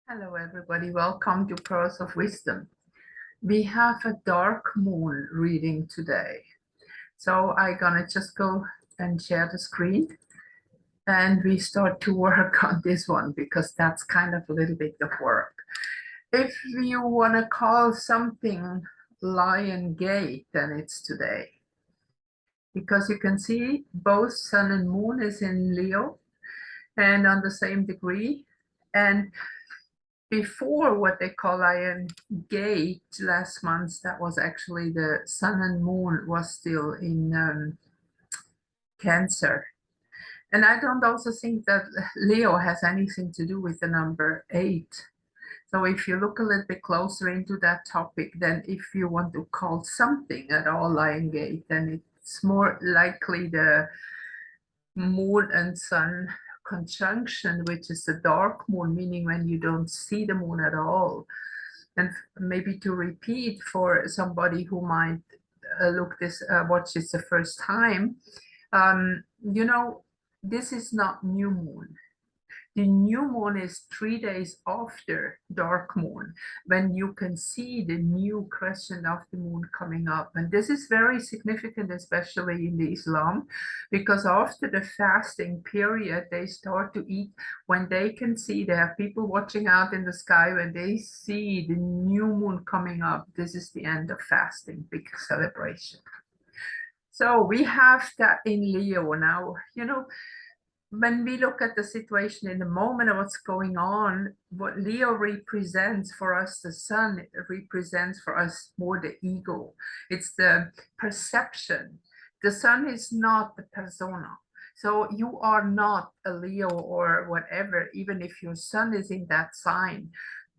Hello, everybody. Welcome to Pearls of Wisdom. We have a dark moon reading today. So I'm gonna just go and share the screen and we start to work on this one because that's kind of a little bit of work. If you want to call something Lion Gate, then it's today. Because you can see both Sun and Moon is in Leo and on the same degree. And before what they call Lion Gate last month, that was actually the Sun and Moon was still in Cancer. And I don't also think that Leo has anything to do with the number 8. So if you look a little bit closer into that topic, then if you want to call something at all Lion Gate, then it's more likely the Moon and Sun conjunction, which is the dark moon, meaning when you don't see the moon at all. And maybe to repeat for somebody who might watch this the first time, this is not new moon. The new moon is 3 days after dark moon, when you can see the new crescent of the moon coming up. And this is very significant, especially in the Islam, because after the fasting period, they start to eat when they can see. There are people watching out in the sky when they see the new moon coming up. This is the end of fasting, big celebration. So we have that in Leo now, when we look at the situation in the moment of what's going on, what Leo represents for us, the sun represents for us more the ego. It's the perception. The sun is not the persona. So you are not a Leo or whatever, even if your sun is in that sign.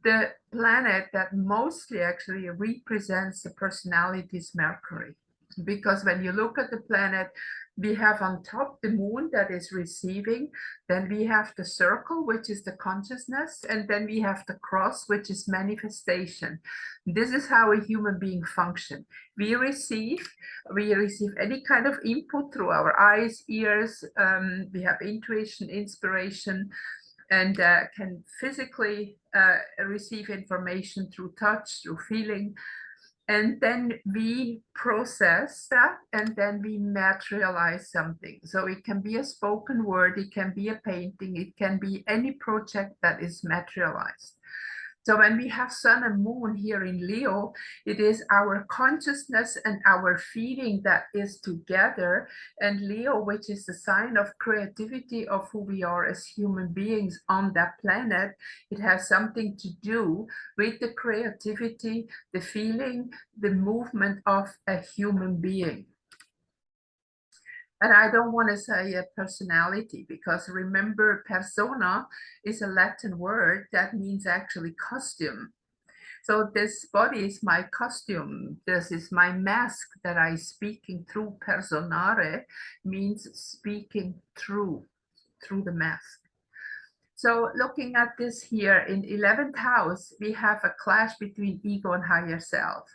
The planet that mostly actually represents the personality is Mercury. Because when you look at the planet, we have on top the moon that is receiving, then we have the circle, which is the consciousness, and then we have the cross, which is manifestation. This is how a human being functions. We receive any kind of input through our eyes, ears, we have intuition, inspiration, and can physically receive information through touch, through feeling. And then we process that and then we materialize something. So it can be a spoken word, it can be a painting, it can be any project that is materialized. So when we have sun and moon here in Leo, it is our consciousness and our feeling that is together. And Leo, which is the sign of creativity of who we are as human beings on that planet, it has something to do with the creativity, the feeling, the movement of a human being. And I don't want to say a personality, because remember, persona is a Latin word that means actually costume. So this body is my costume. This is my mask that I speaking through. Personare means speaking through the mask. So looking at this here in 11th house, we have a clash between ego and higher self.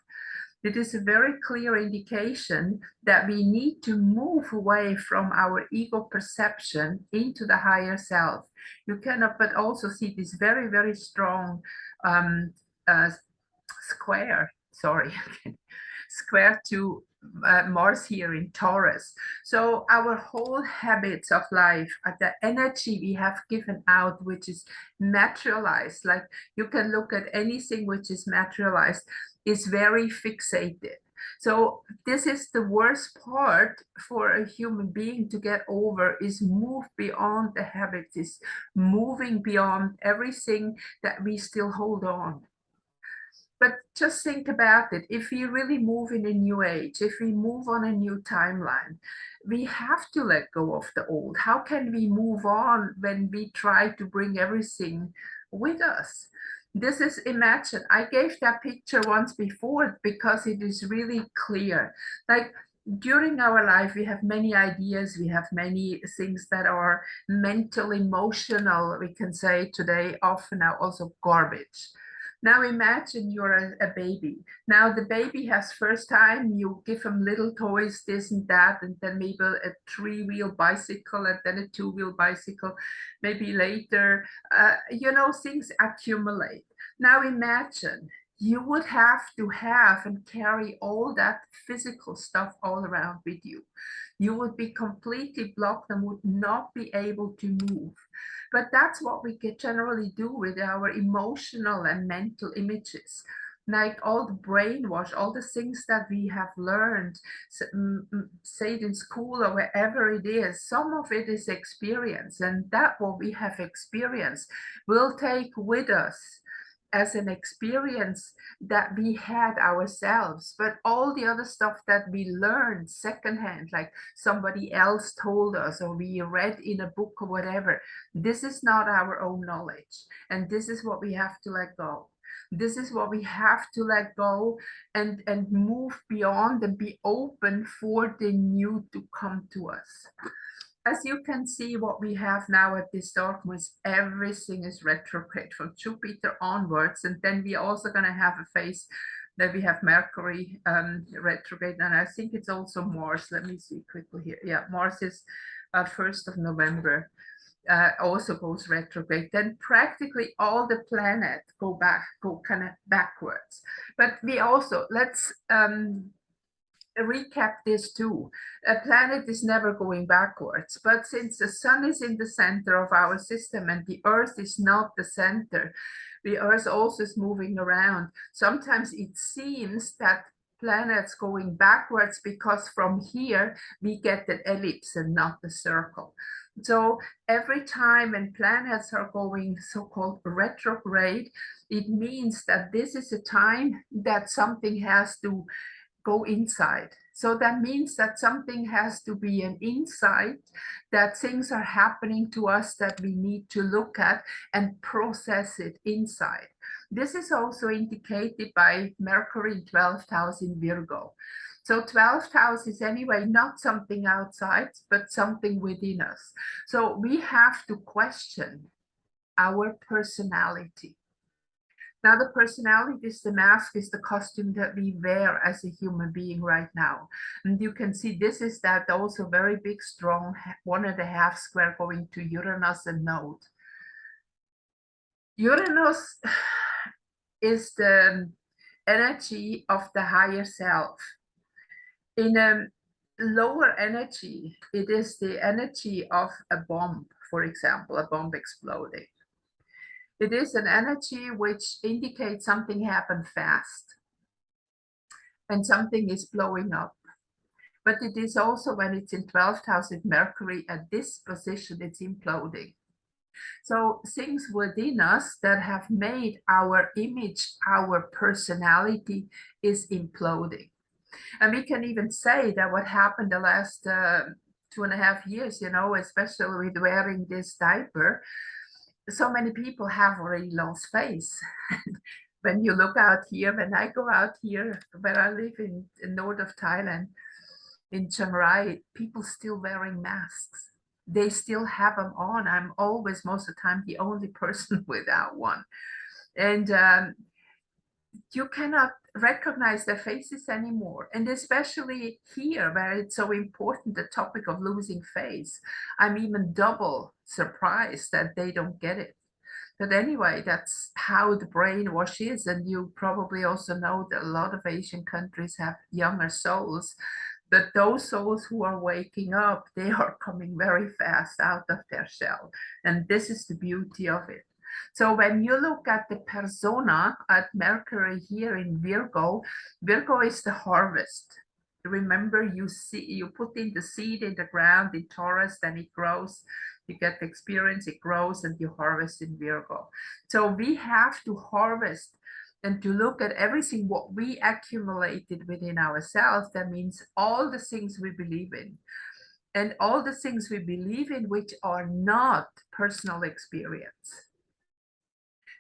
It is a very clear indication that we need to move away from our ego perception into the higher self. You cannot but also see this very, very strong square to Mars here in Taurus. So our whole habits of life, the energy we have given out, which is materialized, like you can look at anything which is materialized, is very fixated. So this is the worst part for a human being to get over, is move beyond the habits, is moving beyond everything that we still hold on. But just think about it. If we really move in a new age, if we move on a new timeline, we have to let go of the old. How can we move on when we try to bring everything with us? This is, imagine, I gave that picture once before because it is really clear. Like during our life, we have many ideas, we have many things that are mental, emotional, we can say today, often now also garbage. Now imagine you're a baby. Now the baby has first time, you give him little toys, this and that, and then maybe a three-wheel bicycle and then a two-wheel bicycle. Maybe later, you know, things accumulate. Now imagine you would have to have and carry all that physical stuff all around with you. You would be completely blocked and would not be able to move. But that's what we generally do with our emotional and mental images. Like all the brainwash, all the things that we have learned, say it in school or wherever it is, some of it is experience. And that what we have experienced will take with us as an experience that we had ourselves. But all the other stuff that we learned secondhand, like somebody else told us or we read in a book or whatever, this is not our own knowledge. And this is what we have to let go. This is what we have to let go and move beyond and be open for the new to come to us. As you can see, what we have now at this dark moon is everything is retrograde from Jupiter onwards. And then we're also going to have a phase that we have Mercury retrograde. And I think it's also Mars. Let me see quickly here. Yeah, Mars is 1st of November. Also goes retrograde. Then practically all the planets go kind of backwards. But we also, let's recap this too. A planet is never going backwards, but since the sun is in the center of our system and the earth is not the center, the earth also is moving around. Sometimes it seems that planets going backwards because from here we get the ellipse and not the circle. So every time when planets are going so-called retrograde, it means that this is a time that something has to go inside. So that means that something has to be an insight, that things are happening to us that we need to look at and process it inside. This is also indicated by Mercury in 12th house in Virgo. So 12th house is anyway not something outside, but something within us. So we have to question our personality. Now, the personality is the mask, is the costume that we wear as a human being right now. And you can see this is that also very big, strong 1.5 square going to Uranus and Node. Uranus is the energy of the higher self. In a lower energy, it is the energy of a bomb, for example, a bomb exploding. It is an energy which indicates something happened fast and something is blowing up. But it is also when it's in 12th house with Mercury at this position, it's imploding. So things within us that have made our image, our personality is imploding. And we can even say that what happened the last 2.5 years, you know, especially with wearing this diaper, so many people have already lost face. When you look out here, when I go out here, where I live in north of Thailand, in Chiang Rai, people still wearing masks. They still have them on. I'm always, most of the time, the only person without one. And you cannot recognize their faces anymore. And especially here, where it's so important, the topic of losing face, I'm even double surprised that they don't get it. But anyway, that's how the brainwash is. And you probably also know that a lot of Asian countries have younger souls. But those souls who are waking up, they are coming very fast out of their shell. And this is the beauty of it. So when you look at the persona at Mercury here in Virgo, Virgo is the harvest. Remember, you put in the seed in the ground in Taurus, then it grows. You get the experience, it grows, and you harvest in Virgo. So we have to harvest and to look at everything what we accumulated within ourselves. That means all the things we believe in. And all the things we believe in which are not personal experience.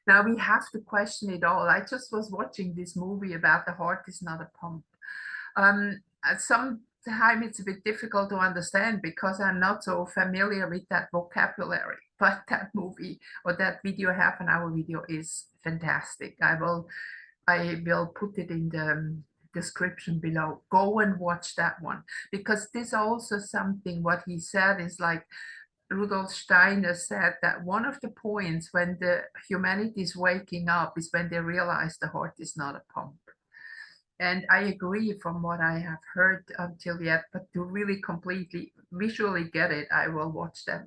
Now we have to question it all. I just was watching this movie about the heart is not a pump. Some time it's a bit difficult to understand because I'm not so familiar with that vocabulary. But that movie or that video, half-an-hour video, is fantastic. I will put it in the description below. Go and watch that one, because this also something what he said is like Rudolf Steiner said that one of the points when the humanity is waking up is when they realize the heart is not a pump. And I agree from what I have heard until yet, but to really completely visually get it, I will watch that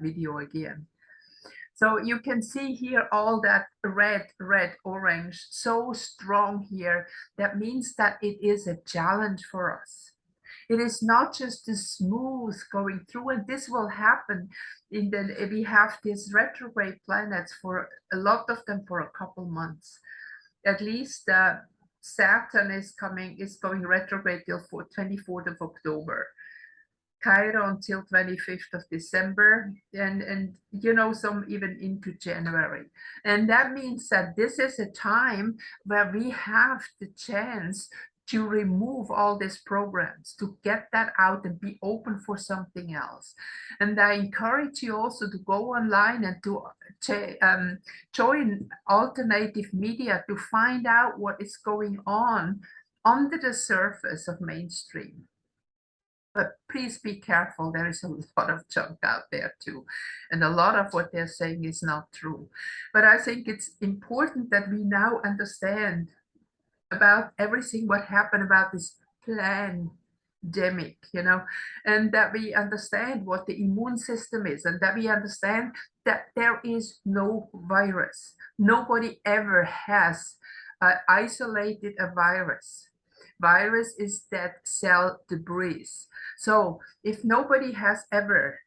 video again. So you can see here all that red, orange, so strong here. That means that it is a challenge for us. It is not just the smooth going through, and this will happen we have these retrograde planets for a lot of them for a couple months. At least Saturn is going retrograde till 24th of October. Chiron till 25th of December, and some even into January. And that means that this is a time where we have the chance to remove all these programs, to get that out and be open for something else. And I encourage you also to go online and to join alternative media to find out what is going on under the surface of mainstream. But please be careful, there is a lot of junk out there too. And a lot of what they're saying is not true. But I think it's important that we now understand about everything what happened about this pandemic, and that we understand what the immune system is, and that we understand that there is no virus. Nobody ever has isolated a virus. Virus is dead cell debris. So if nobody has ever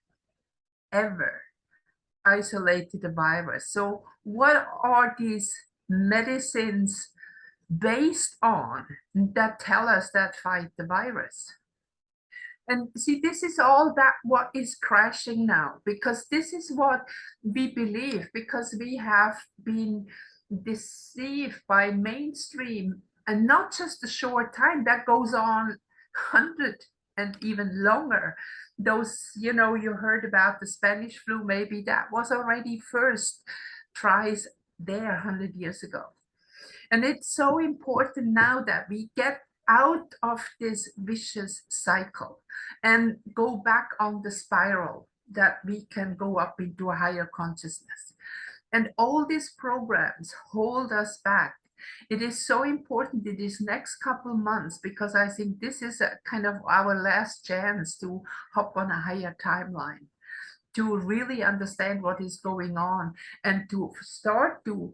isolated a virus, so what are these medicines based on that tell us that fight the virus? And see, this is all that what is crashing now, because this is what we believe, because we have been deceived by mainstream, and not just a short time, that goes on 100 and even longer. Those, you heard about the Spanish flu, maybe that was already first tries there 100 years ago. And it's so important now that we get out of this vicious cycle and go back on the spiral, that we can go up into a higher consciousness. And all these programs hold us back. It is so important in these next couple months, because I think this is a kind of our last chance to hop on a higher timeline, to really understand what is going on, and to start to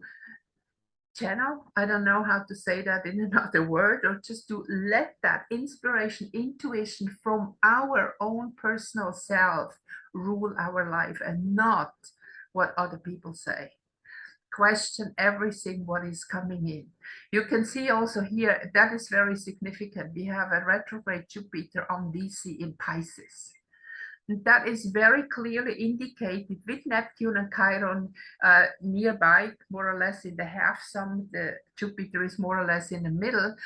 channel, I don't know how to say that in another word, or just to let that inspiration, intuition from our own personal self rule our life, and not what other people say. Question everything what is coming in. You can see also here, that is very significant. We have a retrograde Jupiter on DC in Pisces. That is very clearly indicated with Neptune and Chiron nearby, more or less in the half sum. The Jupiter is more or less in the middle,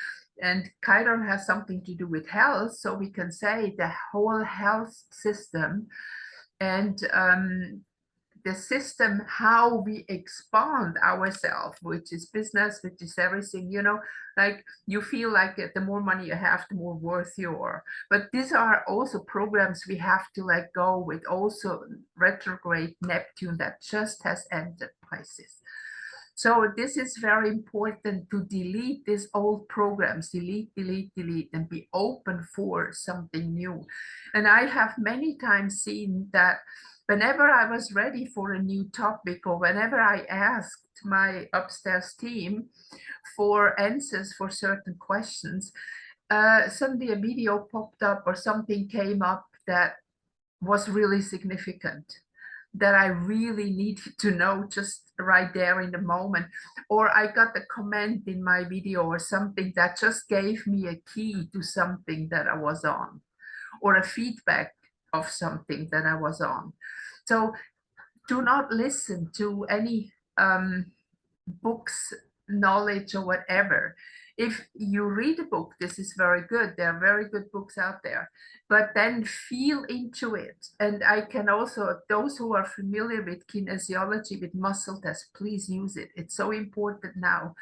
and Chiron has something to do with health. So we can say the whole health system and the system, how we expand ourselves, which is business, which is everything, like you feel like the more money you have, the more worth you are. But these are also programs we have to let go with, also retrograde Neptune that just has entered Pisces. So this is very important, to delete these old programs, delete, and be open for something new. And I have many times seen that whenever I was ready for a new topic, or whenever I asked my upstairs team for answers for certain questions, suddenly a video popped up or something came up that was really significant, that I really needed to know just right there in the moment. Or I got a comment in my video or something that just gave me a key to something that I was on, or a feedback of something that I was on. So do not listen to any books, knowledge, or whatever. If you read a book, this is very good. There are very good books out there, but then feel into it. And I can also, those who are familiar with kinesiology, with muscle tests, please use it. It's so important now,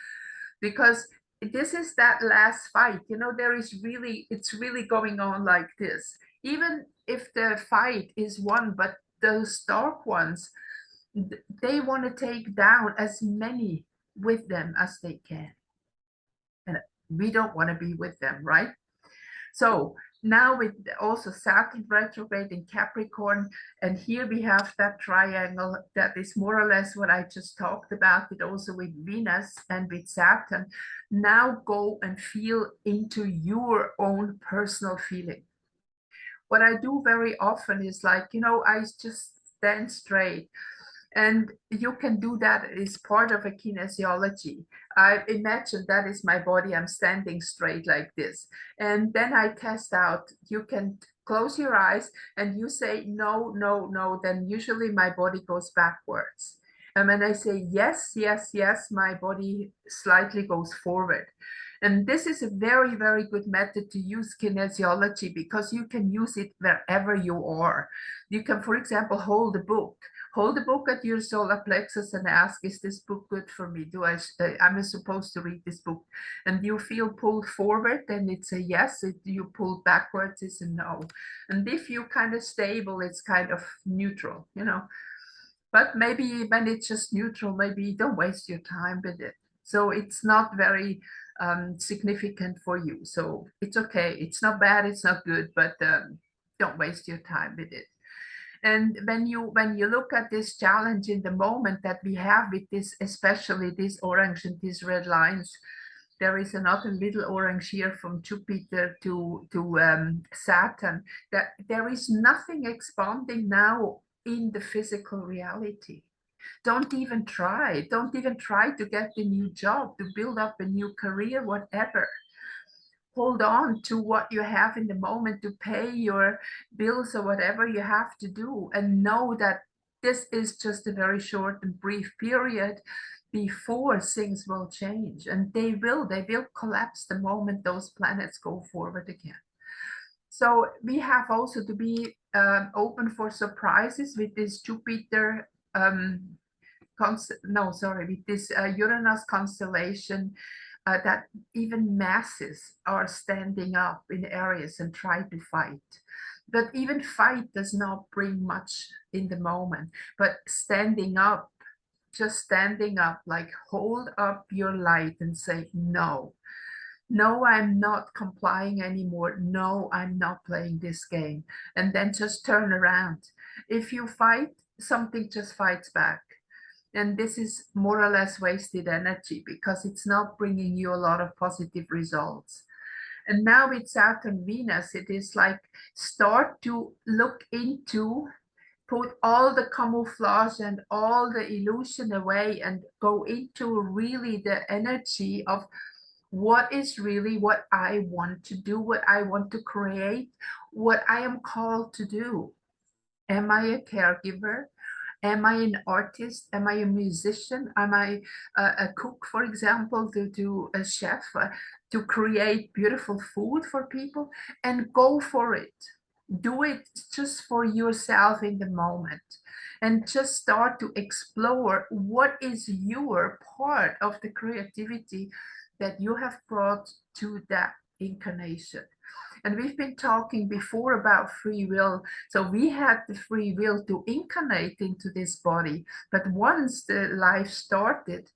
because this is that last fight. You know, it's really going on like this. Even if the fight is won, but those dark ones, they want to take down as many with them as they can. And we don't want to be with them, right? So now with also Saturn retrograde in Capricorn, and here we have that triangle that is more or less what I just talked about, but also with Venus and with Saturn. Now go and feel into your own personal feeling. What I do very often is like, you know, I just stand straight. And you can do that as part of a kinesiology. I imagine that is my body. I'm standing straight like this. And then I test out. You can close your eyes and you say, no, no, no. Then usually my body goes backwards. And when I say yes, yes, yes, my body slightly goes forward. And this is a very, very good method to use kinesiology, because you can use it wherever you are. You can, for example, hold a book at your solar plexus and ask, is this book good for me? Am I supposed to read this book? And you feel pulled forward, then it's a yes. If you pull backwards, it's a no. And if you're kind of stable, it's kind of neutral, you know. But maybe when it's just neutral, maybe don't waste your time with it. So it's not very significant for you. So it's okay. It's not bad, it's not good, but don't waste your time with it. And when you look at this challenge in the moment that we have with this, especially this orange and these red lines, there is another little orange here from Jupiter to Saturn, that there is nothing expanding now in the physical reality. Don't even try to get a new job, to build up a new career, whatever. Hold on to what you have in the moment to pay your bills or whatever you have to do, and know that this is just a very short and brief period before things will change. And they will collapse the moment those planets go forward again. So we have also to be open for surprises with this Jupiter with this Uranus constellation, that even masses are standing up in Aries and try to fight. But even fight does not bring much in the moment. But standing up, just standing up, like hold up your light and say, no, no, I'm not complying anymore. No, I'm not playing this game. And then just turn around. If you fight, something just fights back. And this is more or less wasted energy, because it's not bringing you a lot of positive results. And now with Saturn Venus, it is like start to look into, put all the camouflage and all the illusion away and go into really the energy of what is really what I want to do, what I want to create, what I am called to do. Am I a caregiver? Am I an artist? Am I a musician? Am I a cook, for example, to do a chef, to create beautiful food for people? And go for it. Do it just for yourself in the moment. And just start to explore what is your part of the creativity that you have brought to that incarnation. And we've been talking before about free will. So we had the free will to incarnate into this body. But once the life started,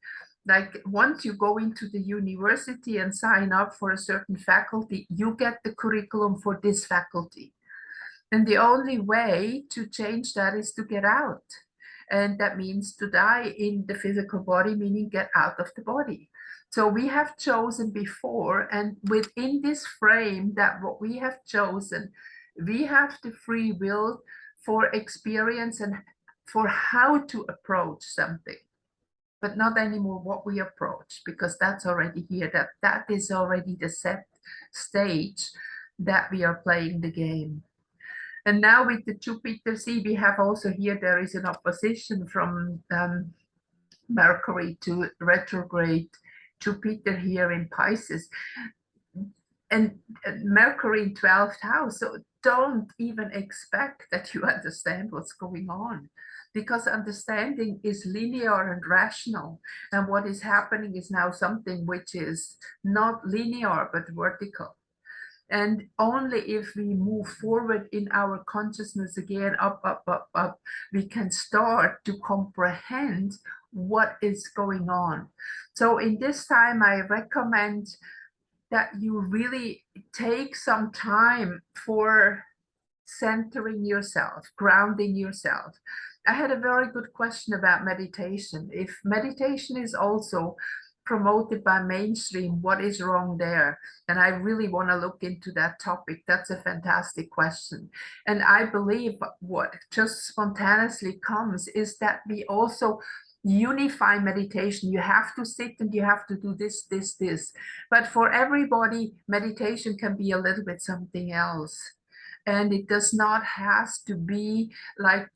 like once you go into the university and sign up for a certain faculty, you get the curriculum for this faculty. And the only way to change that is to get out. And that means to die in the physical body, meaning get out of the body. So we have chosen before, and within this frame that what we have chosen, we have the free will for experience and for how to approach something, but not anymore what we approach, because that's already here, that is already the set stage that we are playing the game. And now with the Jupiter, see, we have also here, there is an opposition from Mercury to retrograde Jupiter here in Pisces, and Mercury in 12th house. So don't even expect that you understand what's going on, because understanding is linear and rational. And what is happening is now something which is not linear, but vertical. And only if we move forward in our consciousness again, up, up, up, up, we can start to comprehend what is going on. So in this time, I recommend that you really take some time for centering yourself, grounding yourself. I had a very good question about meditation. If meditation is also promoted by mainstream, what is wrong there? And I really want to look into that topic. That's a fantastic question. And I believe what just spontaneously comes is that we also unify meditation. You have to sit and you have to do this, this, this. But for everybody, meditation can be a little bit something else. And it does not has to be like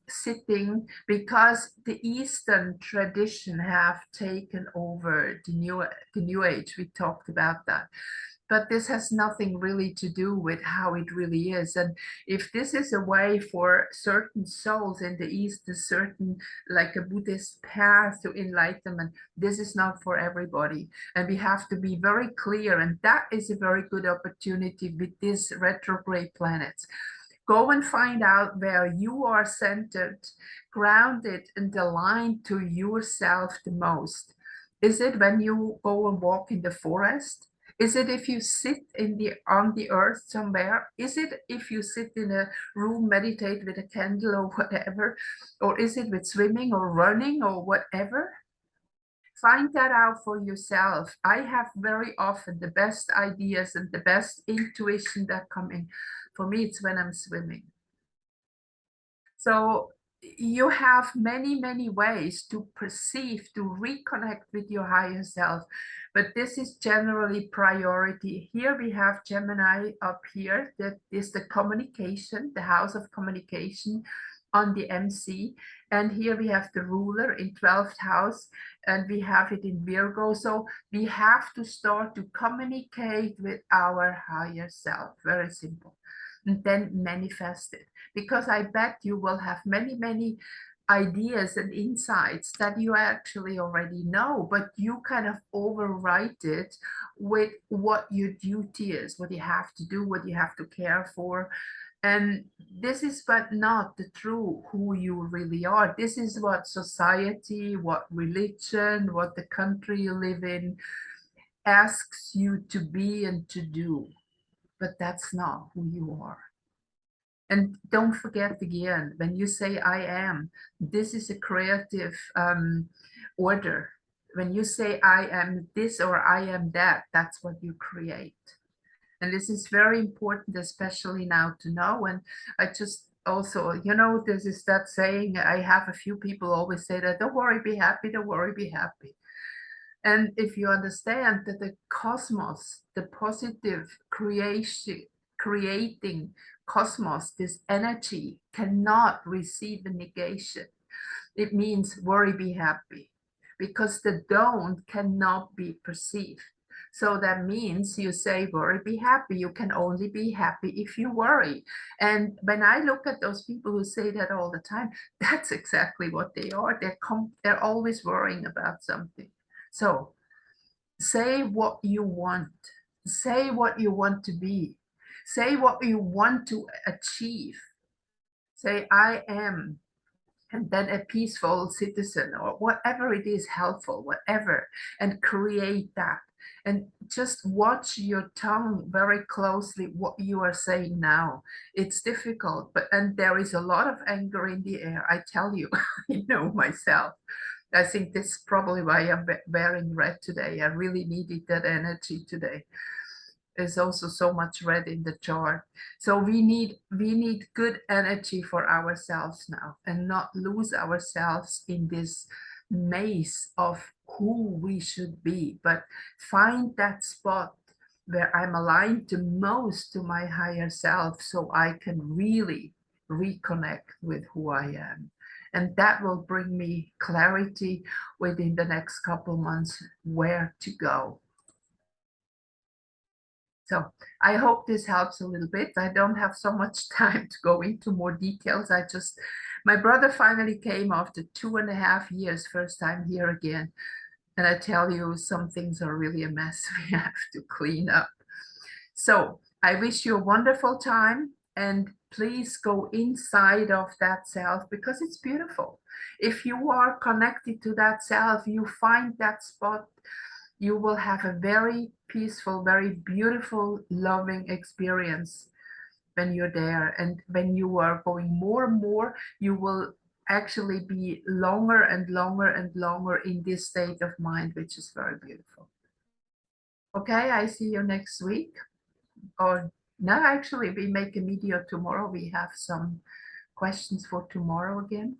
sitting, because the Eastern tradition have taken over the new age. We talked about that. But this has nothing really to do with how it really is. And if this is a way for certain souls in the East, a certain, like a Buddhist path to enlightenment, this is not for everybody. And we have to be very clear. And that is a very good opportunity with these retrograde planets. Go and find out where you are centered, grounded, and aligned to yourself the most. Is it when you go and walk in the forest? Is it if you sit on the earth somewhere? Is it if you sit in a room, meditate with a candle or whatever? Or is it with swimming or running or whatever? Find that out for yourself. I have very often the best ideas and the best intuition that come in. For me, it's when I'm swimming. So you have many, many ways to perceive, to reconnect with your higher self. But this is generally priority. Here we have Gemini up here. That is the communication, the house of communication on the MC. And here we have the ruler in 12th house, and we have it in Virgo. So we have to start to communicate with our higher self. Very simple. And then manifest it, because I bet you will have many, many ideas and insights that you actually already know, but you kind of overwrite it with what your duty is, what you have to do, what you have to care for. And this is but not the true who you really are. This is what society, what religion, what the country you live in asks you to be and to do. But that's not who you are. And don't forget again, when you say I am, this is a creative order. When you say I am this or I am that, that's what you create. And this is very important, especially now to know. And I just also, this is that saying, I have a few people always say that, don't worry, be happy, don't worry, be happy. And if you understand that the cosmos, the positive creating cosmos, this energy cannot receive a negation, it means worry, be happy, because the don't cannot be perceived. So that means you say worry, be happy. You can only be happy if you worry. And when I look at those people who say that all the time, that's exactly what they are. They're always worrying about something. So say what you want. Say what you want to be. Say what you want to achieve. Say, I am, and then a peaceful citizen, or whatever it is, helpful, whatever, and create that. And just watch your tongue very closely, what you are saying now. It's difficult, and there is a lot of anger in the air. I tell you, I know myself. I think this is probably why I'm wearing red today. I really needed that energy today. There's also so much red in the chart. So we need good energy for ourselves now, and not lose ourselves in this maze of who we should be, but find that spot where I'm aligned the most to my higher self, so I can really reconnect with who I am. And that will bring me clarity within the next couple months where to go. So I hope this helps a little bit. I don't have so much time to go into more details. My brother finally came after 2.5 years, first time here again. And I tell you, some things are really a mess we have to clean up. So I wish you a wonderful time, and please go inside of that self because it's beautiful. If you are connected to that self, you find that spot, you will have a very peaceful, very beautiful, loving experience when you're there. And when you are going more and more, you will actually be longer and longer and longer in this state of mind, which is very beautiful. Okay, I see you next week. Or no, actually, we make a video tomorrow. We have some questions for tomorrow again.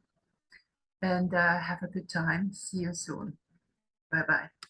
And have a good time. See you soon. Bye-bye.